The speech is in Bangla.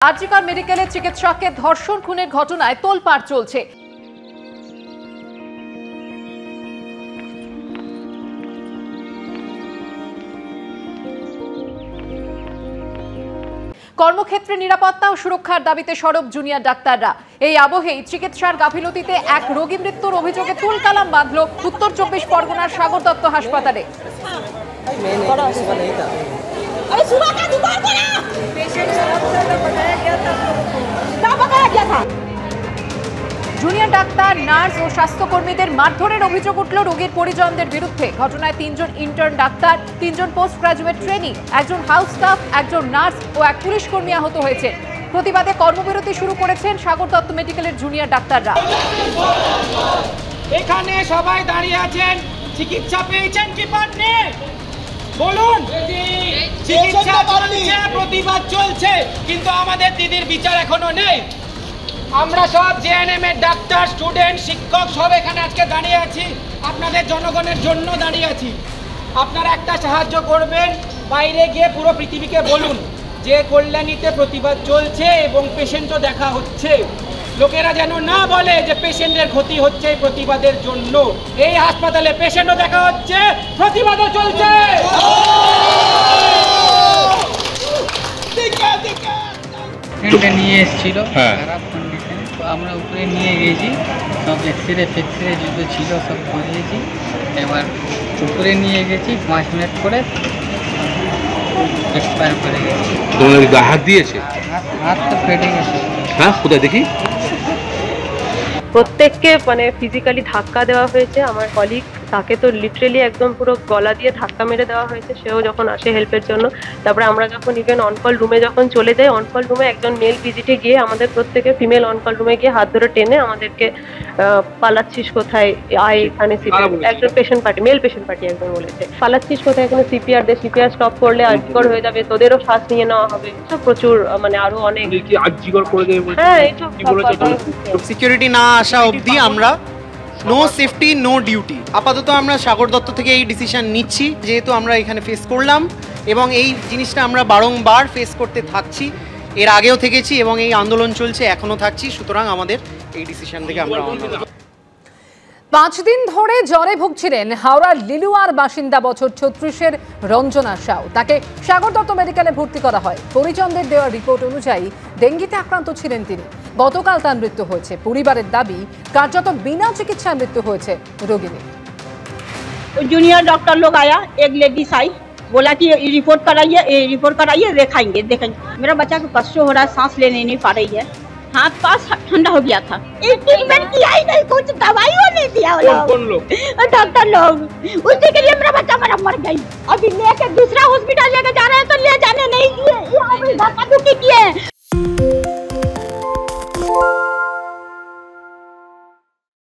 আরজিকর মেডিকেলে চিকিৎসককে ধর্ষণ খুনের ঘটনায় তোলপাড় চলছে। কর্মক্ষেত্রে নিরাপত্তা ও সুরক্ষার দাবিতে সরব জুনিয়র ডাক্তাররা। এই আবহেই চিকিৎসার গাফিলতিতে এক রোগী মৃত্যুর অভিযোগে তুলকালাম বাঁধল উত্তর 24 পরগনার সাগর দত্ত হাসপাতালে। জুনিয়র ডাক্তার, নার্স ও স্বাস্থ্যকর্মীদের মারধরের অভিযোগ উঠল রোগীর পরিজনদের বিরুদ্ধে। ঘটনায় 3 জন ইন্টার্ন ডাক্তার, 3 জন পোস্ট গ্রাজুয়েট ট্রেনি, একজন হাউস স্টাফ, একজন নার্স ও এক পুলিশ কর্মী আহত হয়েছে। প্রতিবাদে কর্মবিরতি শুরু করেছেন সাগর দত্ত মেডিকেলের জুনিয়র ডাক্তাররা। এখানে সবাই দাঁড়িয়ে আছেন, চিকিৎসা পেয়েছেন কি পাননি বলুন? চিকিৎসা চলছে, প্রতিবাদ চলছে, কিন্তু আমাদের দিদির বিচার এখনো নেই। আমরা সব জেএনএম এর ডাক্তার, স্টুডেন্ট, শিক্ষক সব এখানে আজকে দাঁড়িয়ে আছি, আপনাদের জনগণের জন্য দাঁড়িয়ে আছি। আপনারা একটা সাহায্য করবেন, বাইরে গিয়ে পুরো পৃথিবীকে বলুন যে কল্যাণীতে প্রতিবাদ চলছে এবং পেশেন্টও দেখা হচ্ছে। লোকেরা যেন না বলে যে পেশেন্টের ক্ষতি হচ্ছে এই প্রতিবাদের জন্য। এই হাসপাতালে পেশেন্টও দেখা হচ্ছে, প্রতিবাদও চলছে। নিয়ে এসেছিল খারাপ কন্ডিশনে, তো আমরা উপরে নিয়ে গেছি, সব এক্সরে ফেক্সরে যুদ্ধ ছিল সব করিয়েছি। এবার উপরে নিয়ে গেছি, 5 মিনিট করে এক্সপায়ার করে গেছি। তোমাদের হাত দিয়েছে? হাত তো ফেটে গেছে। হ্যাঁ, কোথায় দেখি? প্রত্যেককে মানে ফিজিক্যালি ধাক্কা দেওয়া হয়েছে। আমার কলিগ, তাকে তো লিটারেলি একদম পুরো গলা দিয়ে ধাক্কা মেরে দেওয়া হয়েছে, সেও যখন আসে হেল্পের জন্য। তারপরে আমরা যখন ইভেন অনকল রুমে যখন চলে যাই, অনকল রুমে একজন মেল ভিজিটে গিয়ে আমাদের প্রত্যেকে ফিমেল অনকল রুমে গিয়ে হাত ধরে টেনে আমাদেরকে পালাচ্ছিস কোথায়, আয় এখানে একজন patient party, male patient party একজন বলেছে, পালাচ্ছিস কোথায়, এখানে সিপিআর দে, সিপিআর স্টপ করলে আর্জিকর হয়ে যাবে, তোদেরও শ্বাস নিয়ে নেওয়া হবে। সব প্রচুর মানে আরো অনেক আর্জিকর করে দেবে। হ্যাঁ, এইসব সিকিউরিটি না আসা অবধি আমরা নো সেফটি নো ডিউটি। আপাতত আমরা সাগর দত্ত থেকে এই ডিসিশন নিচ্ছি, যেহেতু আমরা এখানে ফেস করলাম এবং এই জিনিসটা আমরা বারংবার ফেস করতে থাকছি, এর আগেও থেকেছি এবং এই আন্দোলন চলছে, এখনো থাকছি। সুতরাং আমাদের এই ডিসিশন থেকে আমরা 5 দিন ধরে জ্বরে ভুগছিলেন হাওড়ার লিলুয়ার বাসিন্দা বছর 36-এর রঞ্জনা সাউ। তাকে সাগর দত্ত মেডিকেলে ভর্তি করা হয়। পরিজনদের দেওয়া রিপোর্ট অনুযায়ী ডেঙ্গিতে আক্রান্ত ছিলেন তিনি। গতকাল তার মৃত্যু হয়েছে। পরিবারের দাবি, কার্যত বিনা চিকিৎসায় মৃত্যু হয়েছে রোগীর। जूनियर डॉक्टर लोग आया, एक लेडीज आई, बोला कि रिपोर्ट कराइए देखेंगे। मेरा बच्चा को कष्ट हो रहा है, सांस लेने नहीं पा रही है, हाथ पास ठंडा हो गया था। ट्रीटमेंट किया ही नहीं, कुछ दवाई नहीं दिया डॉक्टर लोग। उसी के लिए मेरा बच्चा मर गई। अभी लेके दूसरा हॉस्पिटल लेके जा रहे हैं तो ले जाने नहीं दिए, धक्का धुक्की किए।